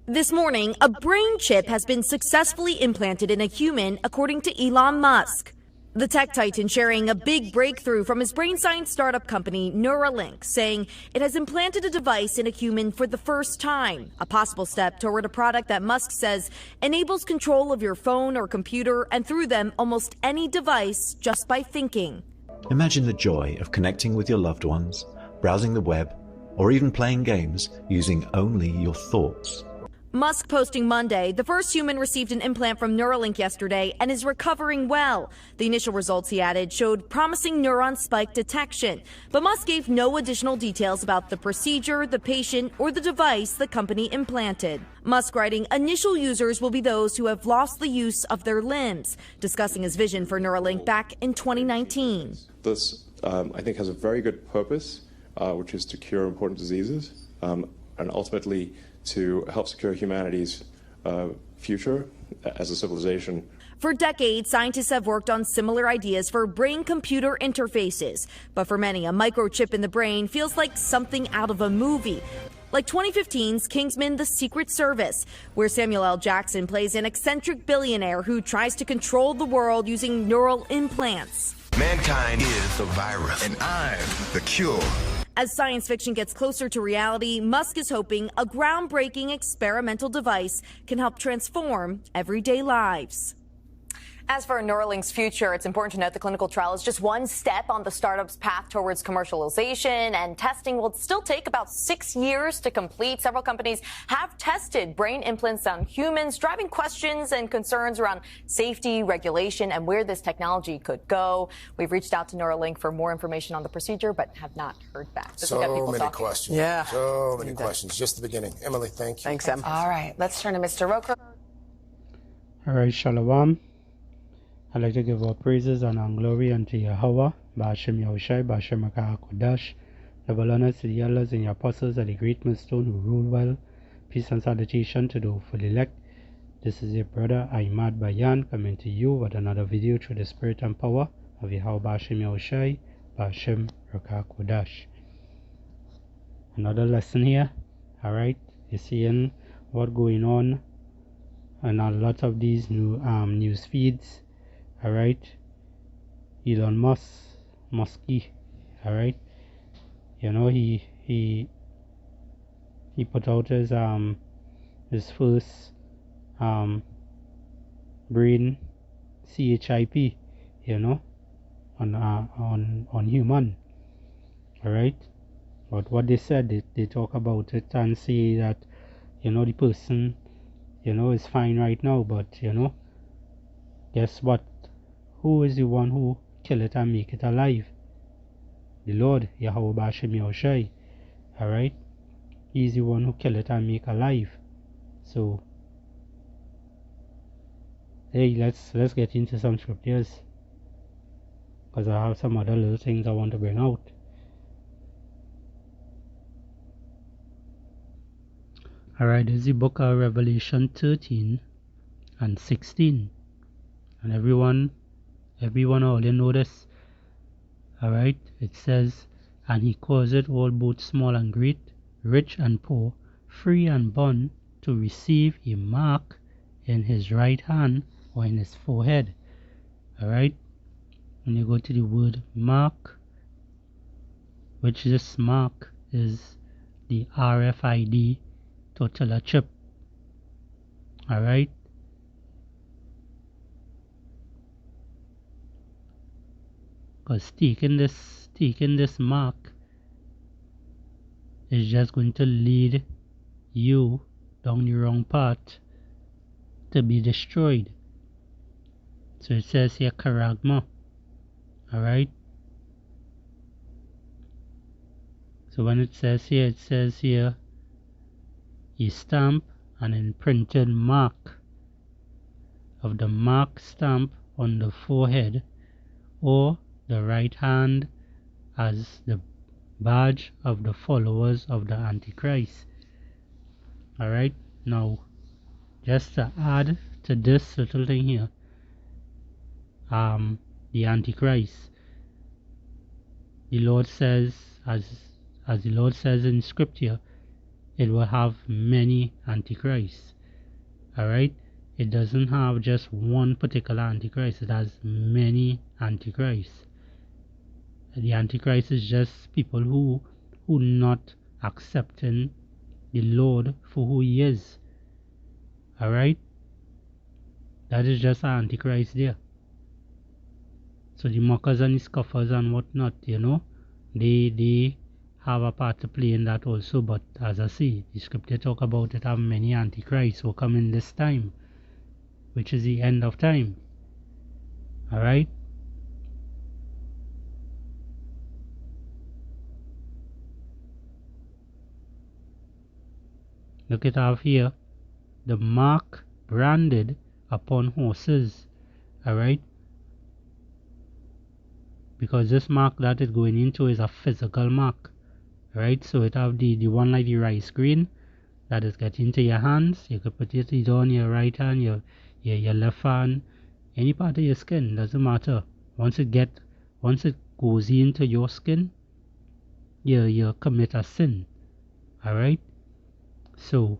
This morning, a brain chip has been successfully implanted in a human, according to Elon Musk. The tech titan sharing a big breakthrough from his brain science startup company, Neuralink, saying it has implanted a device in a human for the first time, a possible step toward a product that Musk says enables control of your phone or computer and through them almost any device just by thinking. Imagine the joy of connecting with your loved ones, browsing the web, or even playing games using only your thoughts. Musk posting Monday, the first human received an implant from Neuralink yesterday and is recovering well. The initial results, he added, showed promising neuron spike detection. But Musk gave no additional details about the procedure, the patient, or the device the company implanted. Musk writing, initial users will be those who have lost the use of their limbs, discussing his vision for Neuralink back in 2019. This, I think, has a very good purpose, which is to cure important diseases and ultimately to help secure humanity's future as a civilization. For decades, scientists have worked on similar ideas for brain-computer interfaces. But for many, a microchip in the brain feels like something out of a movie. Like 2015's Kingsman: The Secret Service, where Samuel L. Jackson plays an eccentric billionaire who tries to control the world using neural implants. Mankind is the virus, and I'm the cure. As science fiction gets closer to reality, Musk is hoping a groundbreaking experimental device can help transform everyday lives. As for Neuralink's future, it's important to note the clinical trial is just one step on the startup's path towards commercialization, and testing will still take about 6 years to complete. Several companies have tested brain implants on humans, driving questions and concerns around safety, regulation, and where this technology could go. We've reached out to Neuralink for more information on the procedure, but have not heard back. So many questions. Yeah. So many questions. Just the beginning. Emily, thank you. Thanks, Em. All right, let's turn to Mr. Roker. All right, Shalom. I'd like to give all praises and all glory unto Yahweh, Ba'ashem Yahushai, Ba'ashem Rakah Kodash. Double honors to the elders and the apostles at the great millstone who rule well. Peace and salutation to the hopeful elect. This is your brother Ahmad Bayan coming to you with another video through the spirit and power of Yahweh Ba'ashem Yahushai, Ba'ashem Rakah Kodash. Another lesson here. Alright, you're seeing what's going on and a lot of these new news feeds. Alright, Elon Musky, alright, you know, he put out his first brain chip, you know, on human, alright. But what they said, they talk about it and say that, you know, the person, you know, is fine right now, but you know, guess what? Who is the one who kill it and make it alive? The Lord, Yahweh Ba'ashem Yahushai. Alright? He's the one who kill it and make alive. So, hey, let's get into some scriptures. Because I have some other little things I want to bring out. Alright, this is the book of Revelation 13 and 16. And everyone already know this. Alright, it says, and he causeth all both small and great, rich and poor, free and bond, to receive a mark in his right hand or in his forehead. Alright, when you go to the word mark, which this mark is the RFID total chip. Alright, because taking this mark is just going to lead you down the wrong path to be destroyed. So it says here charagma. Alright, so when it says here a stamp and imprinted mark of the mark stamp on the forehead or the right hand as the badge of the followers of the Antichrist. Alright, now just to add to this little thing here, the Antichrist, the Lord says, as the Lord says in scripture, it will have many antichrists. Alright? It doesn't have just one particular antichrist, it has many antichrists. The antichrist is just people who not accepting the Lord for who he is. Alright? That is just an antichrist there. So the mockers and the scoffers and whatnot, they have a part to play in that also. But as I say, the scripture talk about it have many antichrists who come in this time, which is the end of time. Alright? Look it up here. The mark branded upon horses. Alright? Because this mark that it's going into is a physical mark. Right? So it have the one like the rice grain that is getting into your hands. You could put it either on your right hand, your left hand, any part of your skin, doesn't matter. Once it goes into your skin, you commit a sin. Alright? So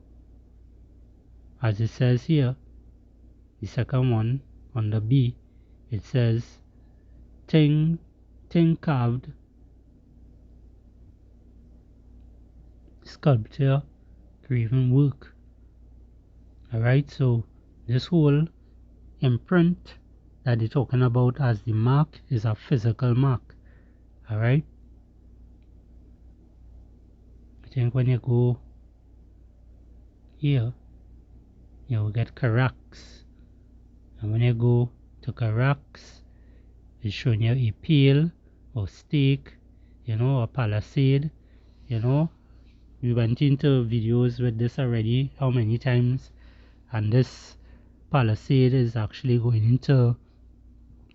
as it says here, the second one on the B, it says thing carved, sculpture, graven work. Alright, so this whole imprint that they're talking about as the mark is a physical mark. Alright, I think when you go here, you will get Carax, and when you go to Carax, it's showing you a pale or stake, a palisade. We went into videos with this already, how many times, and this palisade is actually going into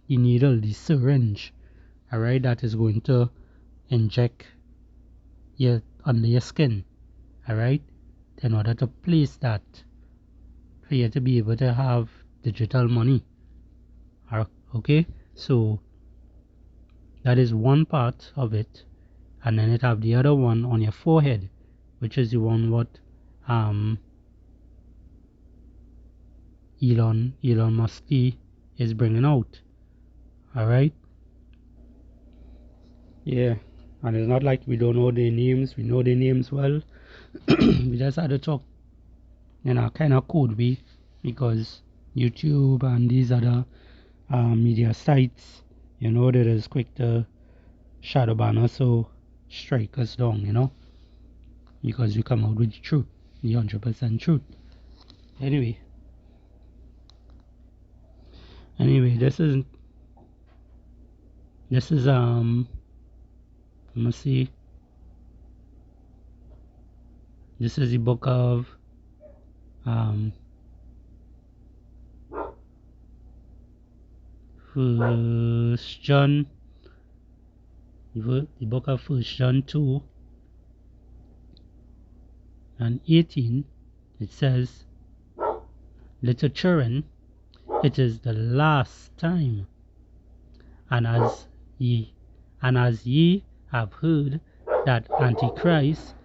the needle, the syringe, alright, that is going to inject under your skin, alright, in order to place that for you to be able to have digital money. Okay, so that is one part of it, and then it have the other one on your forehead, which is the one what Elon Musk is bringing out. Alright, yeah, and it's not like we don't know their names. We know their names well. We just had to talk in a kind of code way, because YouTube and these other media sites, that is quick to shadow ban us, so strike us down, because we come out with the truth, the 100% truth. Anyway, this is let me see. This is the book of First John, the book of 1 John 2 and 18. It says, little children, it is the last time, and as ye have heard that Antichrist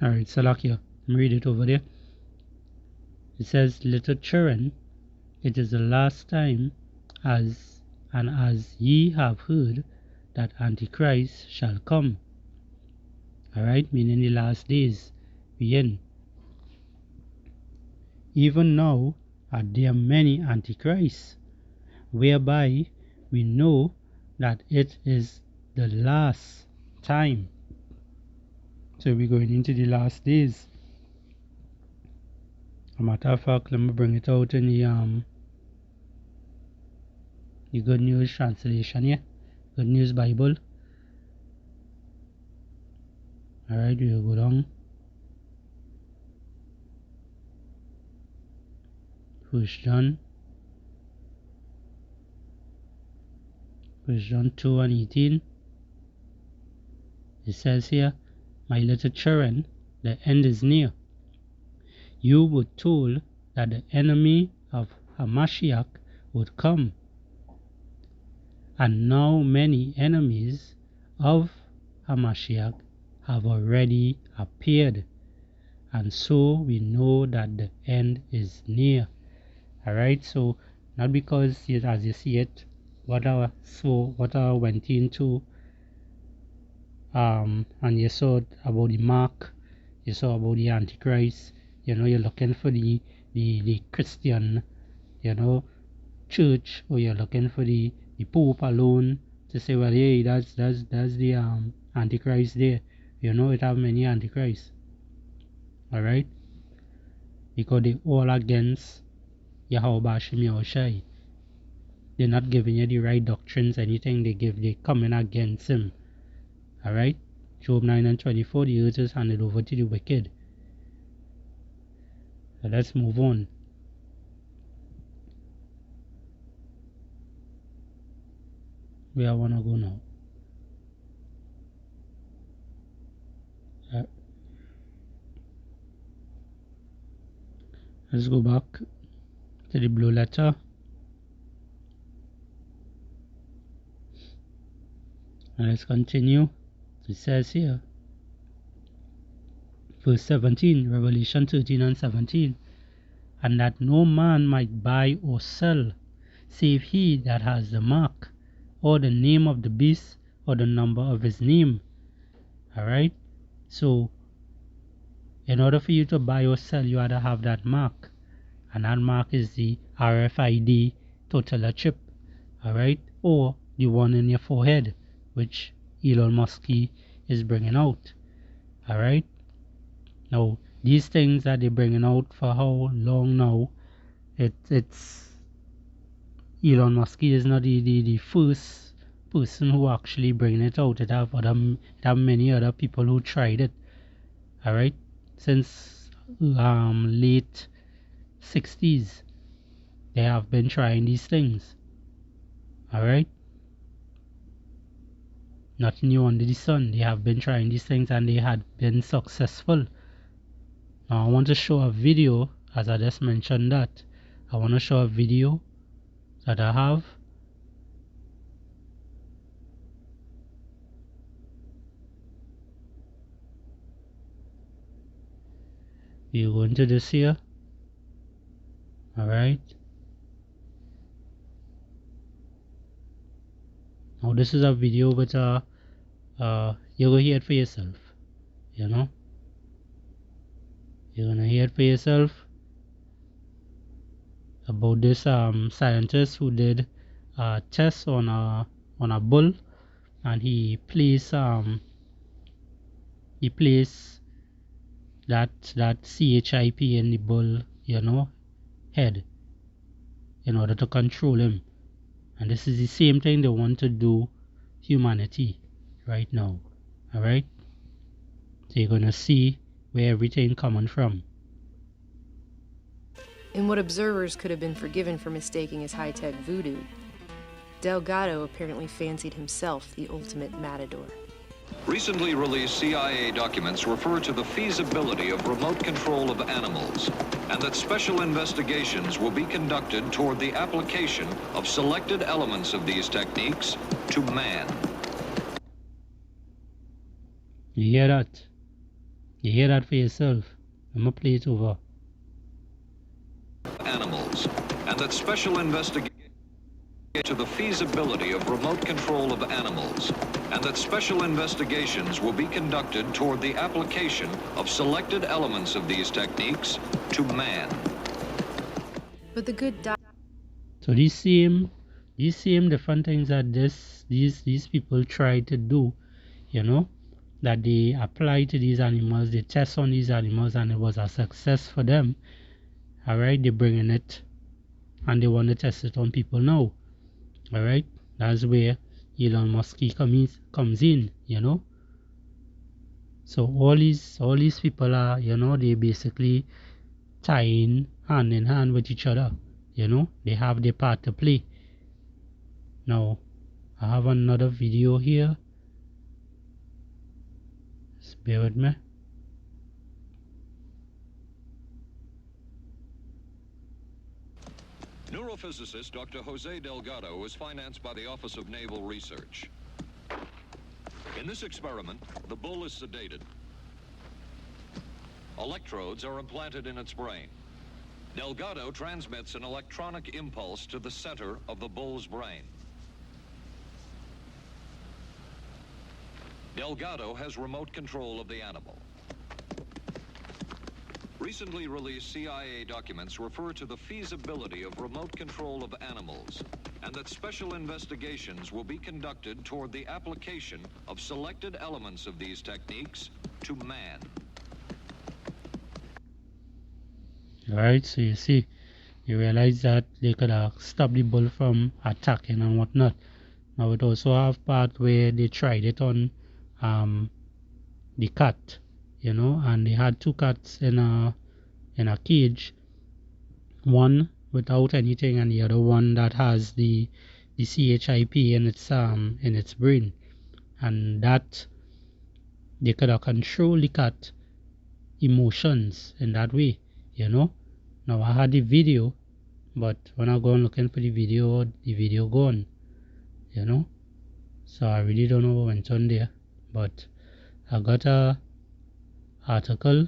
alright, Salakia, let me read it over there. It says, little children, it is the last time, as ye have heard that Antichrist shall come. Alright, meaning the last days we in. Even now are there many Antichrists, whereby we know that it is the last time. So we're going into the last days. A matter of fact, let me bring it out in the Good News translation here, Good News Bible. Alright, we'll go down. First John 2 and 18. It says here, my little children, the end is near. You were told that the enemy of Hamashiach would come, and now many enemies of Hamashiach have already appeared. And so we know that the end is near. Alright, so not because as you see it, what I went into and you saw about the mark, you saw about the Antichrist, you're looking for the Christian, church, or you're looking for the Pope alone to say, well, hey, that's the Antichrist there. It have many Antichrists. Alright? Because they all against Yahweh Hashem Yahushai. They're not giving you the right doctrines, anything they coming against him. Alright? Job 9:24, the earth is handed over to the wicked. So let's move on. Where I wanna go now. Let's go back to the blue letter. And let's continue. It says here, verse 17, Revelation 13 and 17, and that no man might buy or sell, save he that has the mark, or the name of the beast, or the number of his name. Alright? So, in order for you to buy or sell, you had to have that mark. And that mark is the RFID total chip. Alright? Or the one in your forehead, which Elon Musk is bringing out. Alright? Now, these things that they're bringing out for how long now, it's Elon Musk is not the first person who actually bringing it out. It have many other people who tried it. Alright? Since late 60s, they have been trying these things. Alright? Nothing new under the sun. They have been trying these things and they had been successful. Now I want to show a video, as I just mentioned that. I want to show a video that I have. You go into this here. Alright. Now this is a video, but you're gonna hear it for yourself. You're gonna hear it for yourself about this scientist who did a test on a bull, and he placed that CHIP in the bull, head, in order to control him. And this is the same thing they want to do humanity right now. Alright? So you're gonna see where everything coming from. In what observers could have been forgiven for mistaking as high-tech voodoo, Delgado apparently fancied himself the ultimate matador. Recently released CIA documents refer to the feasibility of remote control of animals, and that special investigations will be conducted toward the application of selected elements of these techniques to man. You hear that? You hear that for yourself. I'm gonna play it over. Animals, and that special investigation to the feasibility of remote control of animals, and that special investigations will be conducted toward the application of selected elements of these techniques to man. But the good So these same different things that these people try to do, that they apply to these animals, they test on these animals, and it was a success for them. Alright, they're bringing it and they want to test it on people now. Alright, that's where Elon Musk comes in, So all these people are, they basically tying hand in hand with each other. They have their part to play. Now, I have another video here. Just bear with me. Neurophysicist Dr. Jose Delgado was financed by the Office of Naval Research. In this experiment, the bull is sedated. Electrodes are implanted in its brain. Delgado transmits an electronic impulse to the center of the bull's brain. Delgado has remote control of the animal. Recently released CIA documents refer to the feasibility of remote control of animals, and that special investigations will be conducted toward the application of selected elements of these techniques to man. Alright, so you see, you realize that they could have stopped the bull from attacking and whatnot. Now it also have part where they tried it on the cat, you know, and they had two cats in a cage, one without anything and the other one that has the CHIP in its brain, and that they could have controlled the cat emotions in that way, you know. Now I had the video, but when I go looking for the video gone, you know. So I really don't know what went on there, but I got a article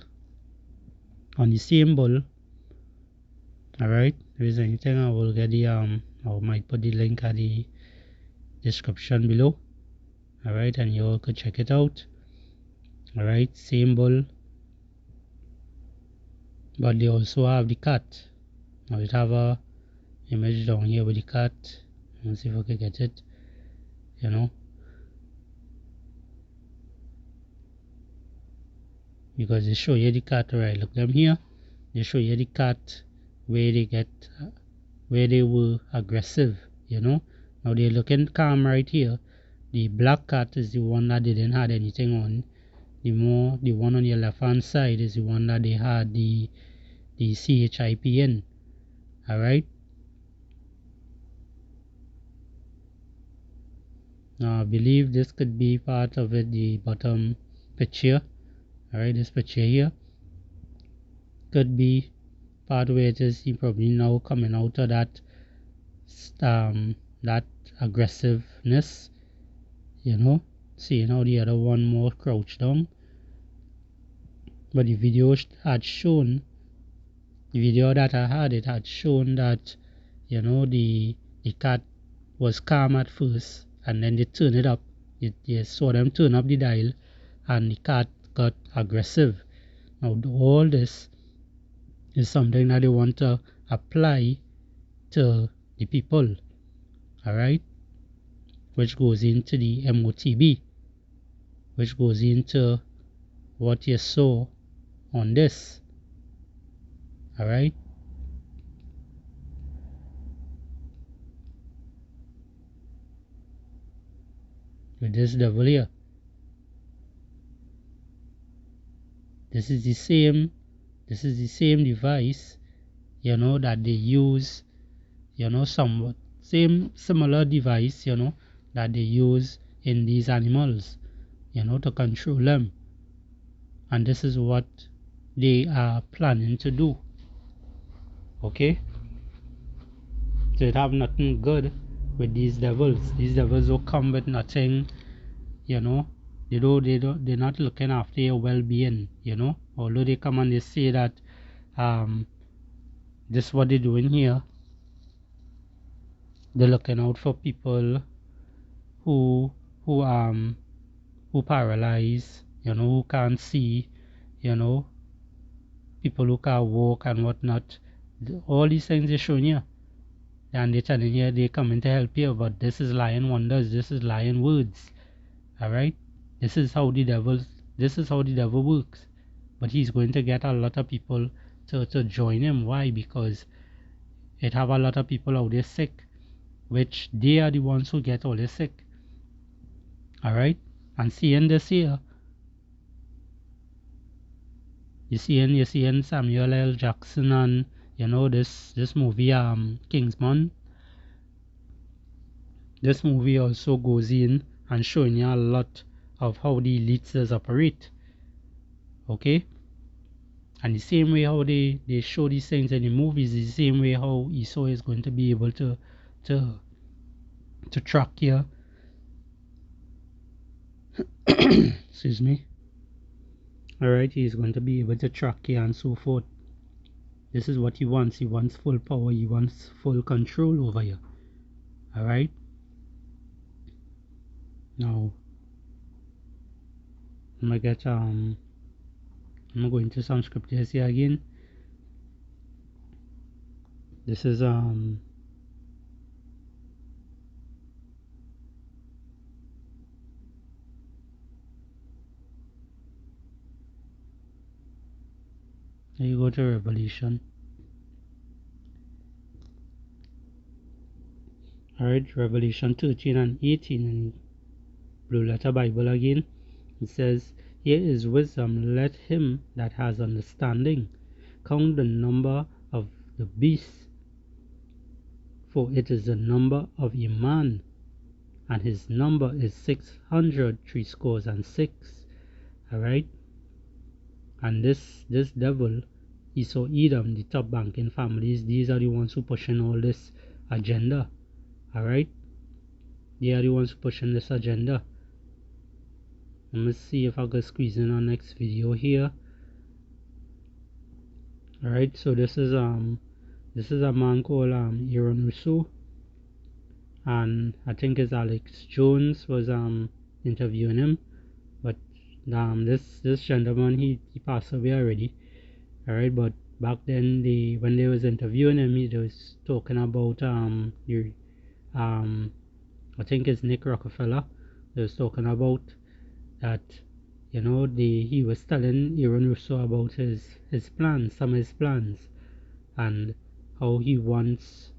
on the same bull. Alright, if there's anything I will get the I might put the link at the description below. Alright, and you all could check it out. Alright, same bull, but they also have the cat. Now it have a image down here with the cat. Let's see if I can get it, you know, because they show you the cat. Right, look them here, they show you the cat where they were aggressive, you know. Now they're looking calm right here. The black cat is the one that they didn't have anything on. The one on your left hand side is the one that they had the CHIP in. Alright, now I believe this could be part of it, the bottom picture. Alright, this picture here could be part where it is probably now coming out of that aggressiveness, you know. See now the other one more crouched down, but the video had shown, the video that I had, it had shown that, you know, the cat was calm at first, and then they turn it up. You saw them turn up the dial, and the cat got aggressive. Now all this is something that they want to apply to the people, alright, which goes into the MOTB, which goes into what you saw on this. Alright, with this devil here, this is the same device, you know, that they use, you know, somewhat similar device, you know, that they use in these animals, you know, to control them. And this is what they are planning to do. Okay, so it have nothing good with these devils. These devils will come with nothing, you know. They're not looking after your well-being, you know. Although they come and they say that this is what they're doing here, they're looking out for people who paralyzed, you know, who can't see, you know, people who can't walk and whatnot. All these things they're showing you, and they're telling you they're coming to help you, but this is lying wonders, this is lying words. Alright, this is how the devil works. But he's going to get a lot of people to join him. Why? Because it have a lot of people out there sick, which they are the ones who get all this sick. Alright, and seeing this here, you're seeing Samuel L. Jackson and, you know, this movie Kingsman. This movie also goes in and showing you a lot of how the elites operate. Okay, and the same way how they show these things in the movies is the same way how Esau is going to be able to track you Excuse me. Alright, he's going to be able to track you and so forth. This is what he wants. He wants full power. He wants full control over you. Alright? Now, I'm gonna go into some scriptures here again. This is here you go to Revelation. Alright, Revelation 13 and 18 in Blue Letter Bible again. It says, "Here is wisdom, let him that has understanding count the number of the beast, for it is the number of a man, and his number is 666." Alright? And this devil, Esau Edom, the top banking families, these are the ones who pushing all this agenda. Alright? They are the ones pushing this agenda. Let me see if I can squeeze in our next video here. Alright, so this is a man called Aaron Russo, and I think it's Alex Jones was interviewing him, but this gentleman he passed away already. Alright, but back then when they was interviewing him, he was talking about I think it's Nick Rockefeller. They was talking about that, you know, he was telling Aaron Russo about his plans, some of his plans, and how he wants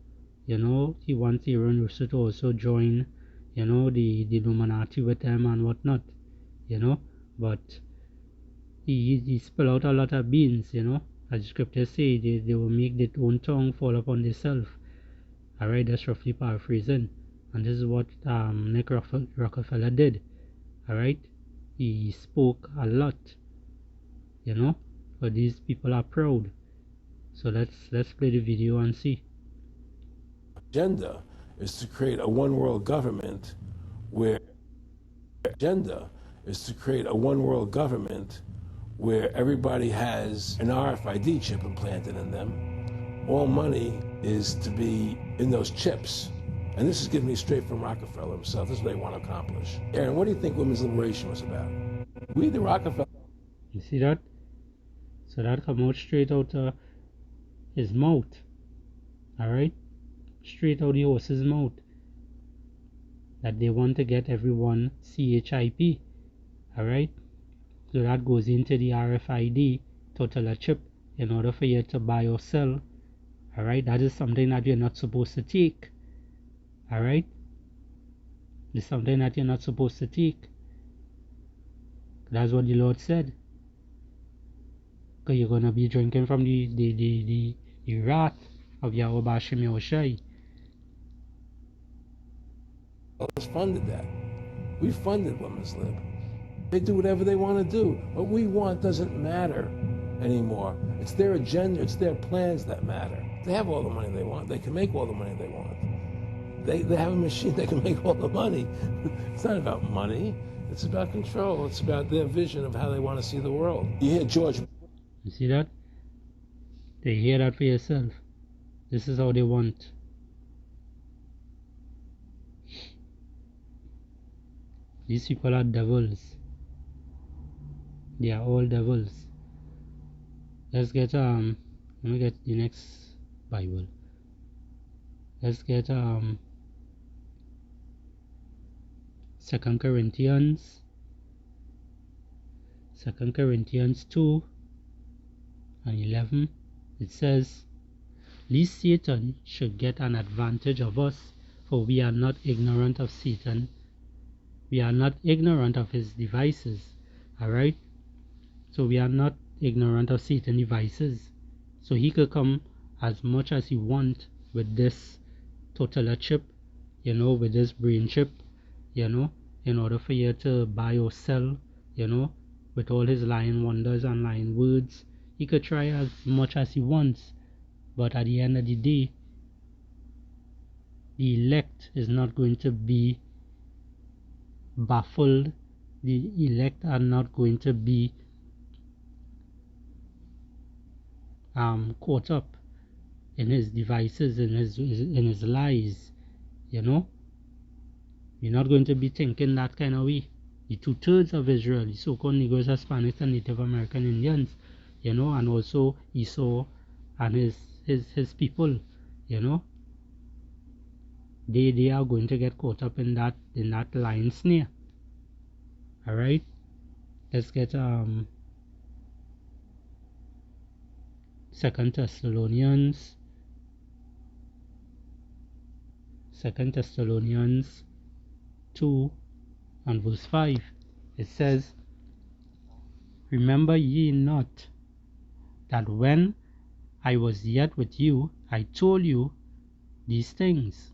Aaron Russo to also join, you know, the Illuminati with them and whatnot, you know, but he spill out a lot of beans, you know, as the scriptures say, they will make their own tongue fall upon themselves. Alright, that's roughly paraphrasing, and this is what Nick Rockefeller did. Alright, he spoke a lot, you know, but these people are proud. So let's play the video and see. Agenda is to create a one world government where everybody has an RFID chip implanted in them. All money is to be in those chips. And this is giving me straight from Rockefeller himself. This is what they want to accomplish. Aaron, what do you think women's liberation was about? We, the Rockefeller. You see that? So that come out straight out his mouth. Alright? Straight out the horse's mouth. That they want to get everyone CHIP. Alright? So that goes into the RFID total chip in order for you to buy or sell. Alright? That is something that you're not supposed to take. Alright? It's something that you're not supposed to take. That's what the Lord said. Because you're going to be drinking from the wrath of Yahweh Bashim Yahushai. Us funded that. We funded Women's Lib. They do whatever they want to do. What we want doesn't matter anymore. It's their agenda, it's their plans that matter. They have all the money they want. They can make all the money they want. They have a machine that can make all the money. It's not about money. It's about control. It's about their vision of how they want to see the world. You hear George. You see that? They hear that for yourself. This is how they want. These people are devils. They are all devils. Let's get let me get the next Bible. Let's get 2 Corinthians 2 and 11. It says, "Lest Satan should get an advantage of us, for we are not ignorant of Satan. We are not ignorant of his devices." Alright? So we are not ignorant of Satan's devices. So he could come as much as he wants with this total chip, you know, with this brain chip, you know, in order for you to buy or sell, you know, with all his lying wonders and lying words. He could try as much as he wants, but at the end of the day, the elect is not going to be baffled the elect are not going to be caught up in his devices, in his lies, you know. You're not going to be thinking that kind of way. The 2/3 of Israel, the so-called Negroes, Hispanics, and Native American Indians, you know, and also Esau and his people, you know, they are going to get caught up in that lion snare. All right, let's get 2 Thessalonians 2 and verse 5. It says, "Remember ye not that when I was yet with you, I told you these things,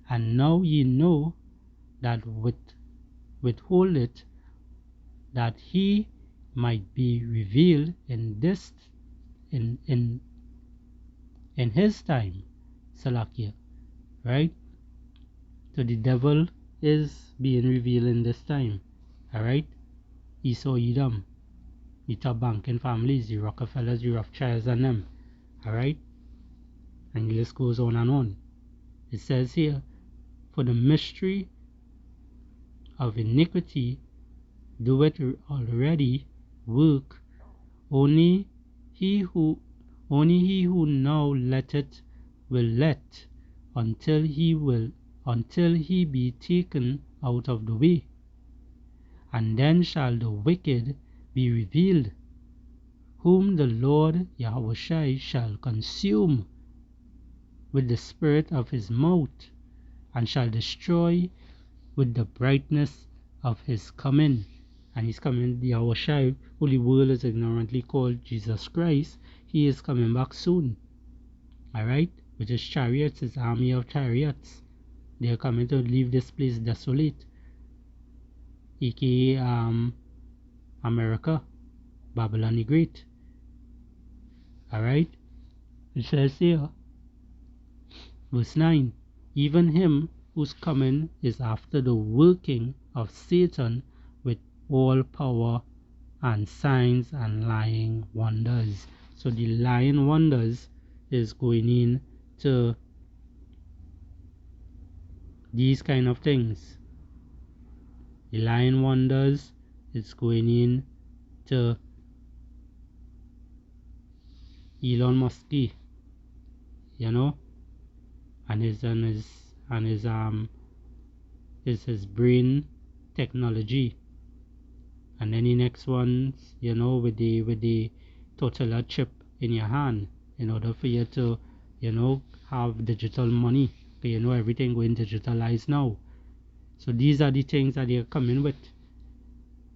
and now ye know that withhold it, that he might be revealed in his time." Salakia, right? So the devil is being revealed in this time, all right? Esau, Edom, the top banking families, the Rockefellers, the Rothschilds, and them, all right? And the list goes on and on. It says here, "For the mystery of iniquity doeth already work, only he who now letteth will let until he be taken out of the way. And then shall the wicked be revealed, whom the Lord Yahushua shall consume with the spirit of his mouth, and shall destroy with the brightness of his coming." And he's coming, Yahushua, who the world is ignorantly called Jesus Christ, he is coming back soon. Alright? With his chariots, his army of chariots. They are coming to leave this place desolate. aka America, Babylon the Great. Alright? It says here, verse 9, "Even him whose coming is after the working of Satan with all power and signs and lying wonders." So the lying wonders is going in to these kind of things. The lying wonders is going in to Elon Musk, you know, and his brain technology. And then the next ones, you know, with the total chip in your hand, in order for you to, you know, have digital money. Okay, you know, everything going digitalized now. So these are the things that they're coming with.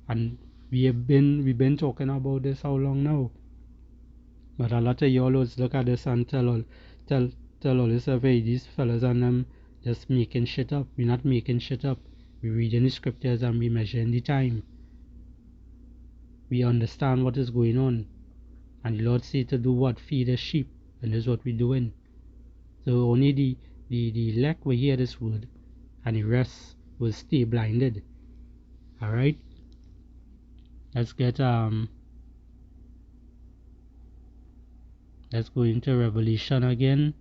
And we've been talking about this how long now? But a lot of you always look at this and tell all yourself, hey, these fellas and them just making shit up. We're not making shit up. We're reading the scriptures and we're measuring the time. We understand what is going on. And the Lord said to do what? Feed the sheep. And this is what we're doing. So only the elect will hear this word, and the rest will stay blinded. Alright? Let's get let's go into Revelation again.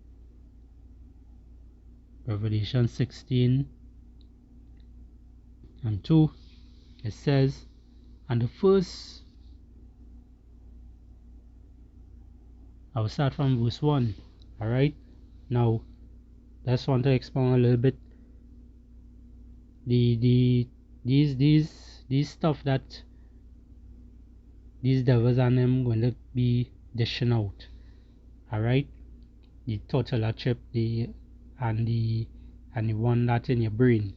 Revelation 16 and 2. It says, and the first, I will start from verse 1. Alright? Now, let's want to expound a little bit. These stuff that these devils and them going to be dishing out. Alright? The total chip, and the one that's in your brain.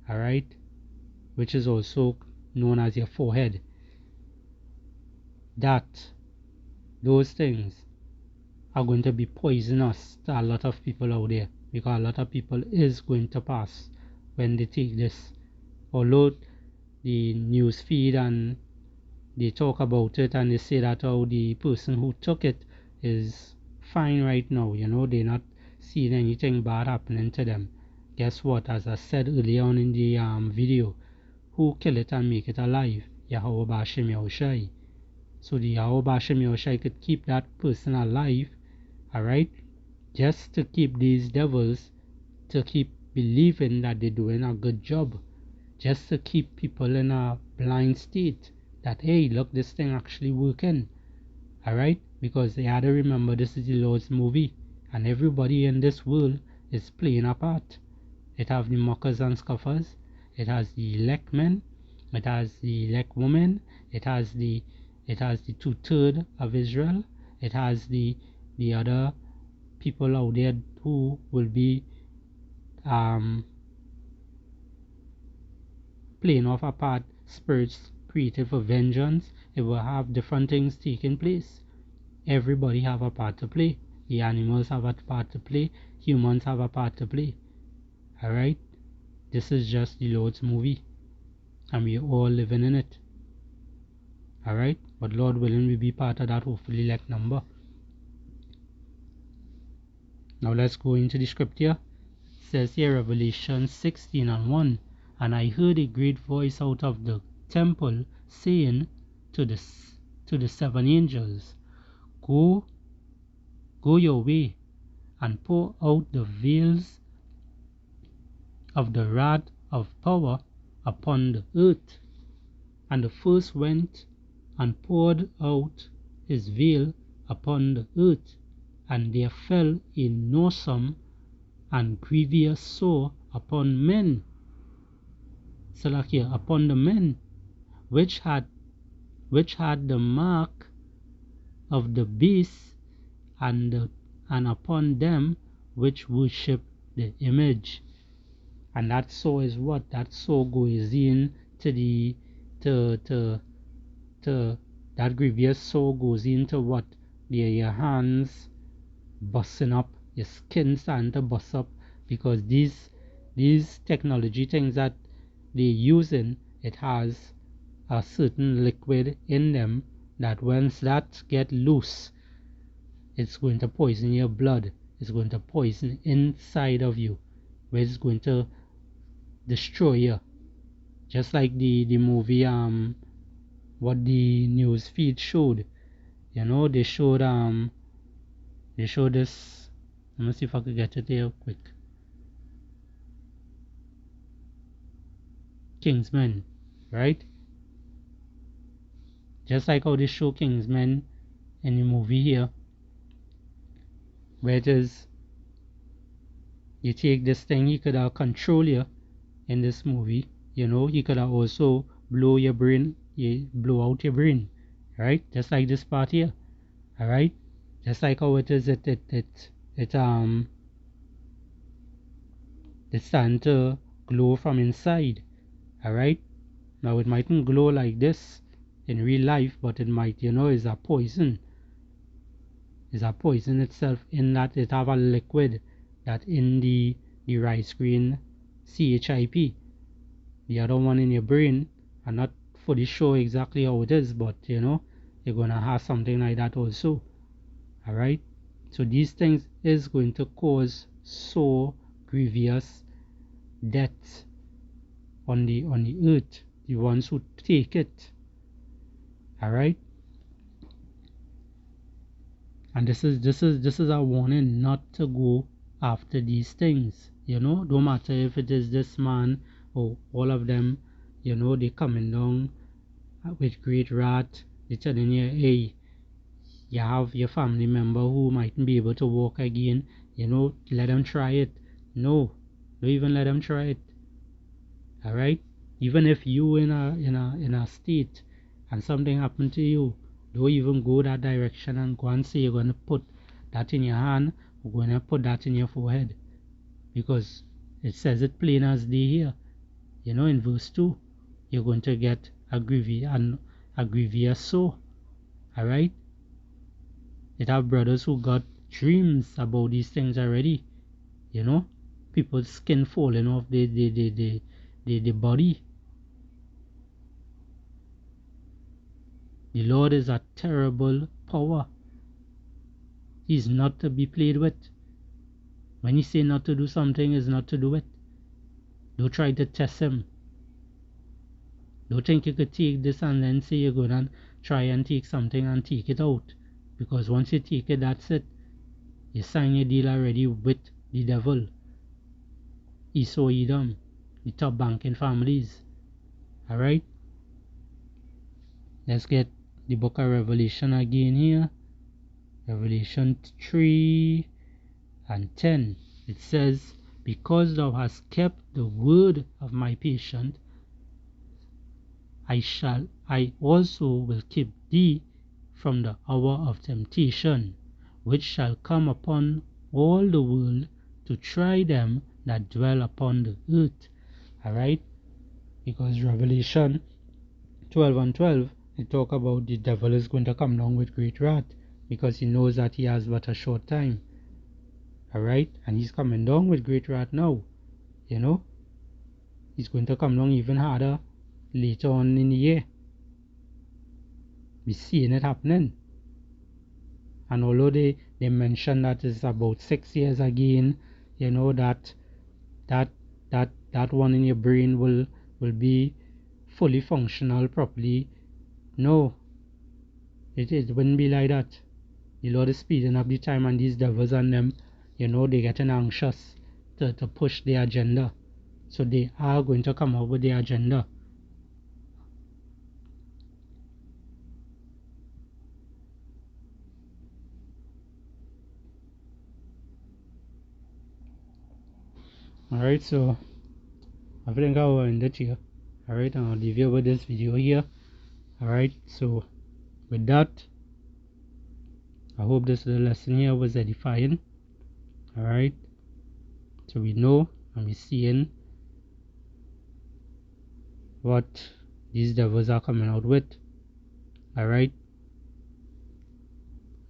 Alright? Which is also known as your forehead. Those things are going to be poisonous to a lot of people out there, because a lot of people is going to pass when they take this. Although the news feed and they talk about it and they say that the person who took it is fine right now, you know, they're not seeing anything bad happening to them. Guess what? As I said earlier on in the video, who kill it and make it alive? Yahweh B'Ashem Yahushai. So the Yahweh B'Ashem Yahushai could keep that person alive, alright? Just to keep these devils to keep believing that they're doing a good job. Just to keep people in a blind state that, hey, look, this thing actually working. Alright? Because they had to remember this is the Lord's movie. And everybody in this world is playing a part. It has the mockers and scoffers. It has the elect men. It has the elect women. It has the 2/3 of Israel. It has the other people out there who will be playing off a part, spirits created for vengeance. It will have different things taking place. Everybody have a part to play. The animals have a part to play. Humans have a part to play. Alright? This is just the Lord's movie. And we're all living in it. Alright? But Lord willing, we be part of that hopefully elect number. Now let's go into the scripture. It says here, Revelation 16:1. And I heard a great voice out of the temple saying to the 7 angels, Go your way, and pour out the veils of the rod of power upon the earth. And the first went and poured out his veil upon the earth, and there fell a noisome and grievous sore upon men. Salakia, upon the men which had the mark of the beast, and upon them which worship the image. And that sore is what? That sore goes in to that grievous sore goes into what? Your hands busting up, your skin starting to bust up, because these technology things that they're using, it has a certain liquid in them that once that get loose, it's going to poison your blood. It's going to poison inside of you, where it's going to destroy you. Just like the movie what the news feed showed. You know, they showed this. Let me see if I could get it here quick. Kingsman, right? Just like how they show Kingsman in the movie here, where it is you take this thing, he could have control you in this movie. You know, he could have also blow your brain, blow out your brain, right? Just like this part here, all right? Just like how it is, it's starting to glow from inside, all right? Now it mightn't glow like this in real life, but it might, you know, is a poison. Is a poison itself, in that it have a liquid that in the rice grain CHIP. The other one in your brain, I'm not fully sure exactly how it is, but you know, you're gonna have something like that also. Alright? So these things is going to cause so grievous death on the earth, the ones who take it. Alright? And this is a warning not to go after these things. You know, don't matter if it is this man or all of them, you know, they coming down with great wrath. They telling you, hey, you have your family member who mightn't be able to walk again, you know, let them try it. No, don't even let them try it. Alright? Even if you in a state and something happened to you, don't even go that direction and go and say you're going to put that in your hand, or going to put that in your forehead, because it says it plain as day here. You know, in verse 2, you're going to get a grievous sore. Alright? It have brothers who got dreams about these things already. You know, people's skin falling off the body. The Lord is a terrible power. He's not to be played with. When he say not to do something, is not to do it. Don't try to test him. Don't think you could take this and then say you're going to try and take something and take it out. Because once you take it, that's it. You sign your deal already with the devil. Esau, Edom, the top banking families. Alright? Let's get the book of Revelation again here. Revelation 3 and 10. It says, because thou hast kept the word of my patience, I also will keep thee from the hour of temptation, which shall come upon all the world to try them that dwell upon the earth. Alright? Because Revelation 12 and 12, they talk about the devil is going to come down with great wrath, because he knows that he has but a short time. Alright? And he's coming down with great wrath now. You know? He's going to come down even harder later on in the year. We're seeing it happening. And although they mention that it's about 6 years again, you know, that one in your brain will be fully functional properly. No, it wouldn't be like that. The Lord is speeding up the time, and these devils and them, you know, they're getting anxious to push their agenda. So they are going to come up with their agenda. Alright, so I think I will end it here. Alright, I'll leave you with this video here. Alright, so with that, I hope this little lesson here was edifying. Alright, so we know and we're seeing what these devils are coming out with. Alright,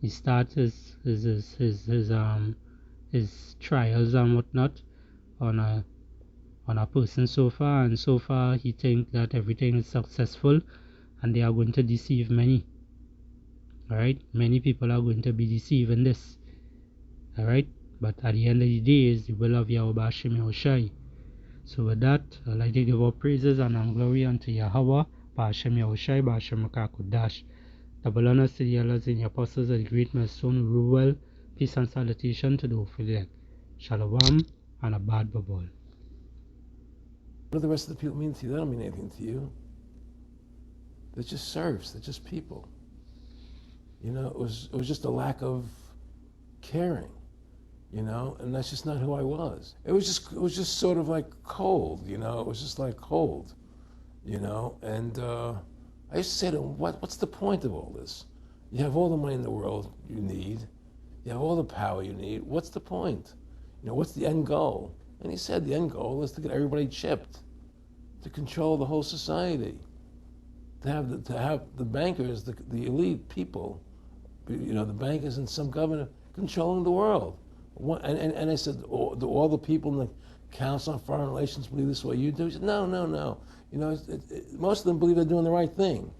he starts his trials and whatnot on a person so far, and so far he thinks that everything is successful, and they are going to deceive many. Alright, many people are going to be deceived in this. Alright, but at the end of the day is the will of Yahweh B'Shem Yahushai. So with that, I'd like to give all praises and glory unto Yahweh B'Shem Yahushai B'Shem Makakudash. Double honors to the elders and the apostles of the great millstone who rule well. Peace and salutation to the hopeful elect. Shalom and a bad bubble. What do the rest of the people mean to you? They don't mean anything to you. They're just serfs. They're just people. You know, it was just a lack of caring. You know, and that's just not who I was. It was just sort of like cold. You know, it was just like cold. You know, and I used to say to him, what's the point of all this? You have all the money in the world you need. You have all the power you need. What's the point? You know, what's the end goal? And he said the end goal is to get everybody chipped, to control the whole society, to have the bankers, the elite people, you know, the bankers and some governor controlling the world. And I said, do all the people in the Council on Foreign Relations believe this way you do? He said, no. You know, most of them believe they're doing the right thing.